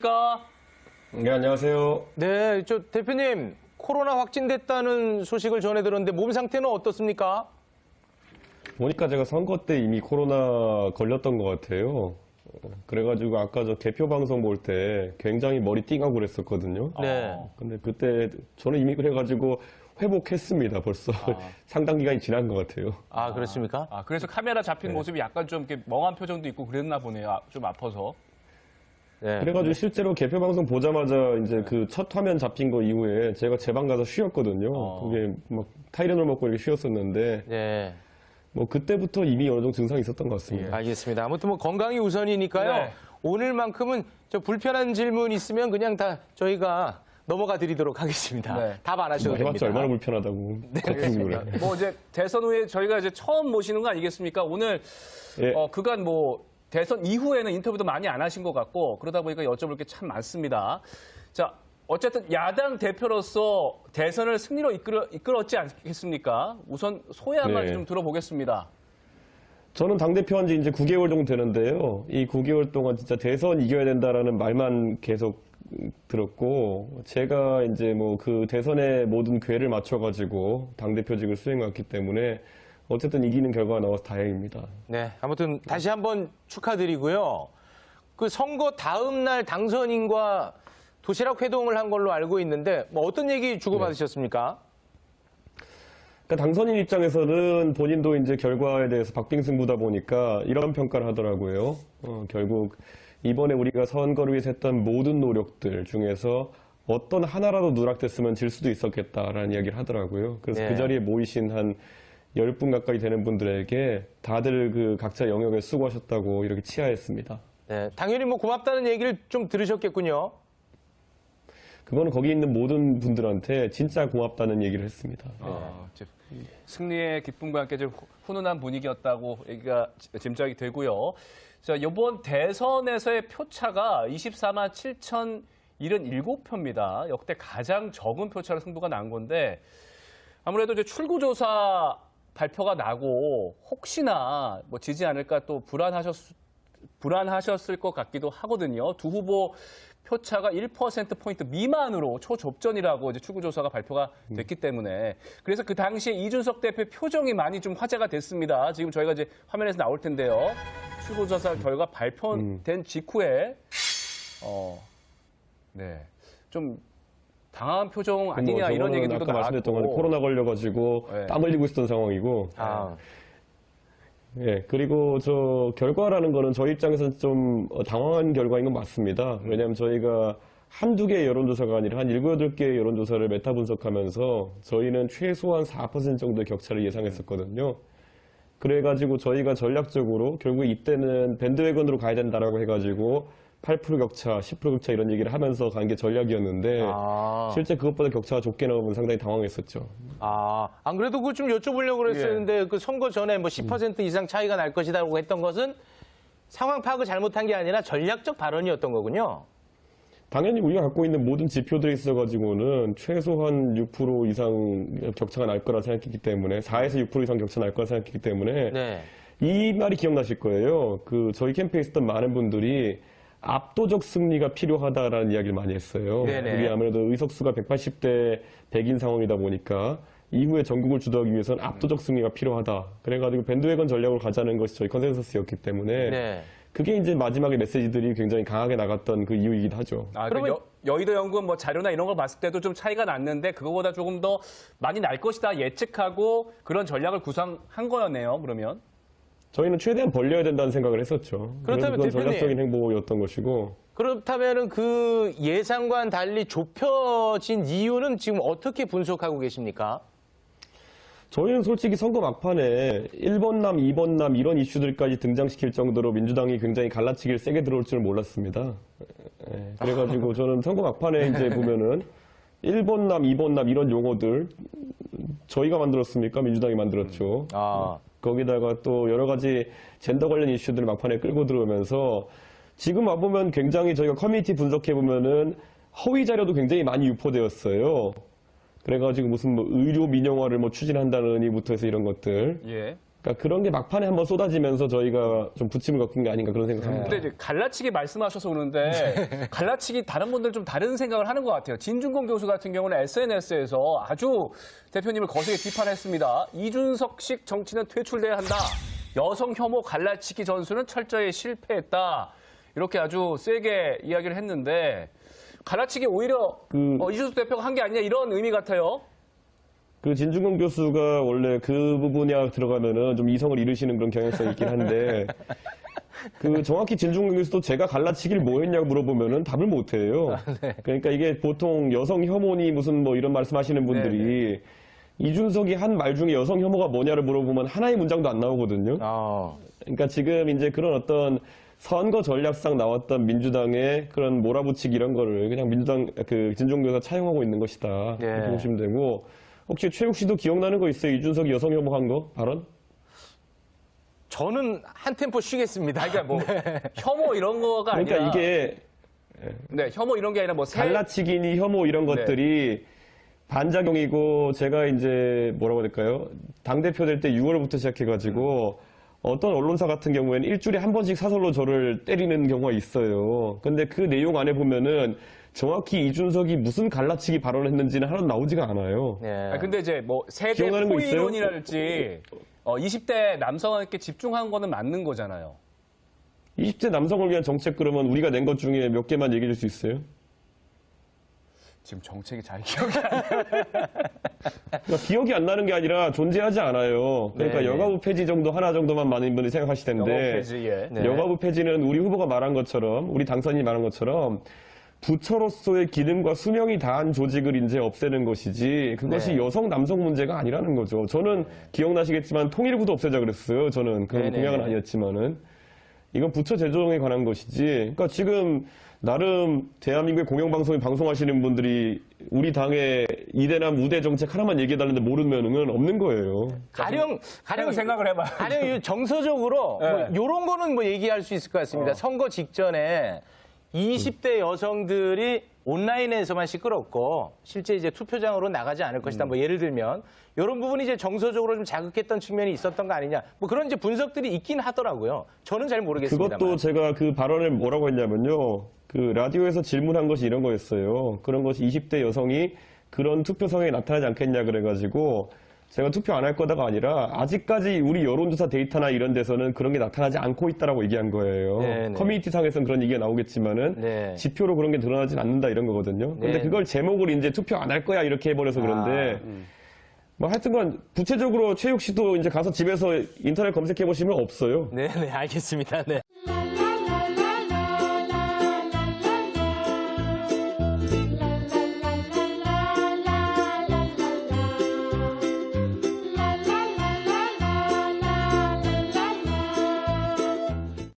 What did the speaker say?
네, 안녕하세요. 네, 대표님, 코로나 확진됐다는 소식을 전해 들었는데 몸 상태는 어떻습니까? 보니까 제가 선거 때 이미 코로나 걸렸던 것 같아요. 그래가지고 아까 저 개표 방송 볼 때 굉장히 머리 띵하고 그랬었거든요. 네. 근데 그때 저는 이미 그래가지고 회복했습니다. 벌써 상당 기간이 지난 것 같아요. 아, 그렇습니까? 그래서 카메라 잡힌 모습이 약간 좀 이렇게 멍한 표정도 있고 그랬나 보네요. 좀 아파서. 네. 그래가지고 실제로 개표 방송 보자마자 이제 그 첫 화면 잡힌 거 이후에 제가 제 방 가서 쉬었거든요. 그게 막 타이레놀 먹고 이렇게 쉬었었는데 네. 뭐 그때부터 이미 어느 정도 증상이 있었던 것 같습니다. 알겠습니다. 아무튼 뭐 건강이 우선이니까요. 네. 오늘만큼은 저 불편한 질문 있으면 그냥 다 저희가 넘어가 드리도록 하겠습니다. 네. 답 안 하셔도 됩니다. 해봤자 얼마나 불편하다고. 알겠습니다. 그래. 뭐 이제 대선 후에 저희가 이제 처음 모시는 거 아니겠습니까? 오늘 예. 그간 뭐 대선 이후에는 인터뷰도 많이 안 하신 것 같고 그러다 보니까 여쭤볼 게 참 많습니다. 자, 어쨌든 야당 대표로서 대선을 승리로 이끌었지 않겠습니까? 우선 소회 한 마디 네. 좀 들어보겠습니다. 저는 당대표 한 지 이제 9개월 정도 되는데요. 이 9개월 동안 진짜 대선 이겨야 된다라는 말만 계속 들었고, 제가 이제 뭐 그 대선의 모든 궤를 맞춰가지고 당대표직을 수행했기 때문에 어쨌든 이기는 결과가 나와서 다행입니다. 네, 아무튼 다시 한번 축하드리고요. 그 선거 다음 날 당선인과 도시락 회동을 한 걸로 알고 있는데 뭐 어떤 얘기 주고받으셨습니까? 그러니까 당선인 입장에서는 본인도 이제 결과에 대해서 박빙승부다 보니까 이런 평가를 하더라고요. 결국 이번에 우리가 선거를 위해서 했던 모든 노력들 중에서 어떤 하나라도 누락됐으면 질 수도 있었겠다라는 이야기를 하더라고요. 그래서 네. 그 자리에 모이신 한 10분 가까이 되는 분들에게 다들 그 각자 영역에 수고하셨다고 이렇게 치하했습니다. 네, 당연히 뭐 고맙다는 얘기를 좀 들으셨겠군요. 그거는 거기 있는 모든 분들한테 진짜 고맙다는 얘기를 했습니다. 이제 승리의 기쁨과 함께 좀 훈훈한 분위기였다고 얘기가 짐작이 되고요. 자, 이번 대선에서의 표차가 24만 7,077표입니다. 역대 가장 적은 표차로 승부가 난 건데 아무래도 이제 출구조사 발표가 나고 혹시나 뭐 지지 않을까 또 불안하셨을 것 같기도 하거든요. 두 후보 표차가 1%포인트 미만으로 초접전이라고 이제 출구조사가 발표가 됐기 때문에 그래서 그 당시에 이준석 대표 표정이 많이 좀 화제가 됐습니다. 지금 저희가 이제 화면에서 나올 텐데요. 출구조사 결과 발표된 직후에 네. 좀 당황한 표정 아니냐 이런 얘기들도 아까 말씀드렸던 건 나왔고 코로나 걸려가지고 네. 땀 흘리고 있었던 상황이고 아, 예, 그리고 저 결과라는 거는 저희 입장에서는 좀 당황한 결과인 건 맞습니다. 왜냐하면 저희가 한두 개의 여론조사가 아니라 한 7, 8개의 여론조사를 메타 분석하면서 저희는 최소한 4% 정도의 격차를 예상했었거든요. 그래가지고 저희가 전략적으로 결국 이때는 밴드웨건으로 가야 된다라고 해가지고 8% 격차, 10% 격차 이런 얘기를 하면서 간 게 전략이었는데 실제 그것보다 격차가 좁게 나오면 상당히 당황했었죠. 안 그래도 그거 좀 여쭤보려고 그랬었는데 그 선거 전에 뭐 10% 이상 차이가 날 것이다라고 했던 것은 상황 파악을 잘못한 게 아니라 전략적 발언이었던 거군요. 당연히 우리가 갖고 있는 모든 지표들이 있어가지고는 최소한 6% 이상 격차가 날 거라 생각했기 때문에 4에서 6% 이상 격차 날 거라 생각했기 때문에 네. 이 말이 기억나실 거예요. 그 저희 캠프에 있었던 많은 분들이 압도적 승리가 필요하다라는 이야기를 많이 했어요. 네네. 우리 아무래도 의석수가 180대 100인 상황이다 보니까 이후에 전국을 주도하기 위해서는 압도적 승리가 필요하다. 그래가지고 밴드웨건 전략을 가자는 것이 저희 컨센서스였기 때문에 네. 그게 이제 마지막에 메시지들이 굉장히 강하게 나갔던 그 이유이기도 하죠. 그러면 여의도 연구원 뭐 자료나 이런 걸 봤을 때도 좀 차이가 났는데 그거보다 조금 더 많이 날 것이다 예측하고 그런 전략을 구상한 거였네요. 그러면 저희는 최대한 벌려야 된다는 생각을 했었죠. 그렇다면 그건 대표님. 전략적인 행보였던 것이고. 그렇다면은 그 예상과는 달리 좁혀진 이유는 지금 어떻게 분석하고 계십니까? 저희는 솔직히 선거 막판에 1번남, 2번남 이런 이슈들까지 등장시킬 정도로 민주당이 굉장히 갈라치기를 세게 들어올 줄 몰랐습니다. 그래가지고 저는 선거 막판에 이제 보면은 1번남, 2번남 이런 용어들 저희가 만들었습니까? 민주당이 만들었죠. 거기다가 또 여러 가지 젠더 관련 이슈들을 막판에 끌고 들어오면서 지금 와보면 굉장히 저희가 커뮤니티 분석해보면은 허위 자료도 굉장히 많이 유포되었어요. 그래가지고 무슨 뭐 의료 민영화를 뭐 추진한다느니부터 해서 이런 것들. 예. 그러니까 그런 게 막판에 한번 쏟아지면서 저희가 좀 부침을 겪은 게 아닌가 그런 생각합니다. 근데 이제 갈라치기 말씀하셔서 그러는데 갈라치기 다른 분들 좀 다른 생각을 하는 것 같아요. 진중권 교수 같은 경우는 SNS에서 아주 대표님을 거세게 비판했습니다. 이준석식 정치는 퇴출돼야 한다. 여성 혐오 갈라치기 전술은 철저히 실패했다. 이렇게 아주 세게 이야기를 했는데 갈라치기 오히려 이준석 대표가 한 게 아니냐 이런 의미 같아요. 그 진중권 교수가 원래 그 부분에 들어가면은 좀 이성을 잃으시는 그런 경향성이 있긴 한데, 그 정확히 진중권 교수도 제가 갈라치기를 뭐 했냐고 물어보면은 답을 못 해요. 그러니까 이게 보통 여성 혐오니 무슨 뭐 이런 말씀하시는 분들이 이준석이 한 말 중에 여성 혐오가 뭐냐를 물어보면 하나의 문장도 안 나오거든요. 그러니까 지금 이제 그런 어떤 선거 전략상 나왔던 민주당의 그런 몰아붙이기 이런 거를 그냥 민주당 그 진중권 교수가 차용하고 있는 것이다. 이렇게 보시면 되고. 혹시 최욱 씨도 기억나는 거 있어요? 이준석이 여성 혐오한 거 발언? 저는 한 템포 쉬겠습니다. 그러니까 뭐 혐오 이런 거가 그러니까 아니라 이게 혐오 이런 게 아니라 뭐 갈라치기니 혐오 이런 것들이 반작용이고 제가 이제 뭐라고 해야 될까요? 당대표 될 때 6월부터 시작해가지고 어떤 언론사 같은 경우에는 일주일에 한 번씩 사설로 저를 때리는 경우가 있어요. 근데 그 내용 안에 보면은 정확히 이준석이 무슨 갈라치기 발언을 했는지는 하나도 나오지가 않아요. 근데 이제 뭐 세대 기억나는 거 있어요? 포이론이랄지 20대 남성에게 집중한 거는 맞는 거잖아요. 20대 남성을 위한 정책 그러면 우리가 낸 것 중에 몇 개만 얘기해 줄 수 있어요? 지금 정책이 잘 기억이 안 나요. 그러니까 기억이 안 나는 게 아니라 존재하지 않아요. 그러니까 여가부 폐지 정도 하나 정도만 많은 분들이 생각하실 텐데 여가부 폐지는 우리 후보가 말한 것처럼 우리 당선인이 말한 것처럼 부처로서의 기능과 수명이 다한 조직을 이제 없애는 것이지 그것이 여성 남성 문제가 아니라는 거죠. 저는 기억나시겠지만 통일부도 없애자 그랬어요. 저는 그런 공약은 아니었지만은 이건 부처 재조정에 관한 것이지. 그러니까 지금 나름 대한민국의 공영방송에 방송하시는 분들이 우리 당의 이대남 우대 정책 하나만 얘기해달라는데 모르면은 없는 거예요. 가령 생각을 해봐. 가령 정서적으로 뭐 이런 거는 뭐 얘기할 수 있을 것 같습니다. 선거 직전에 20대 여성들이 온라인에서만 시끄럽고 실제 이제 투표장으로 나가지 않을 것이다. 뭐 예를 들면 이런 부분이 이제 정서적으로 좀 자극했던 측면이 있었던 거 아니냐. 뭐 그런 이제 분석들이 있긴 하더라고요. 저는 잘 모르겠습니다만. 그것도 제가 그 발언을 뭐라고 했냐면요. 그 라디오에서 질문한 것이 이런 거였어요. 그런 것이 20대 여성이 그런 투표 성향이 나타나지 않겠냐 그래가지고 제가 투표 안 할 거다가 아니라 아직까지 우리 여론조사 데이터나 이런 데서는 그런 게 나타나지 않고 있다라고 얘기한 거예요. 커뮤니티 상에서는 그런 얘기가 나오겠지만은 지표로 그런 게 드러나진 않는다 이런 거거든요. 근데 그걸 제목을 이제 투표 안 할 거야 이렇게 해버려서 그런데 뭐 하여튼간 구체적으로 최욱 씨도 이제 가서 집에서 인터넷 검색해 보시면 없어요. 네, 알겠습니다. 네.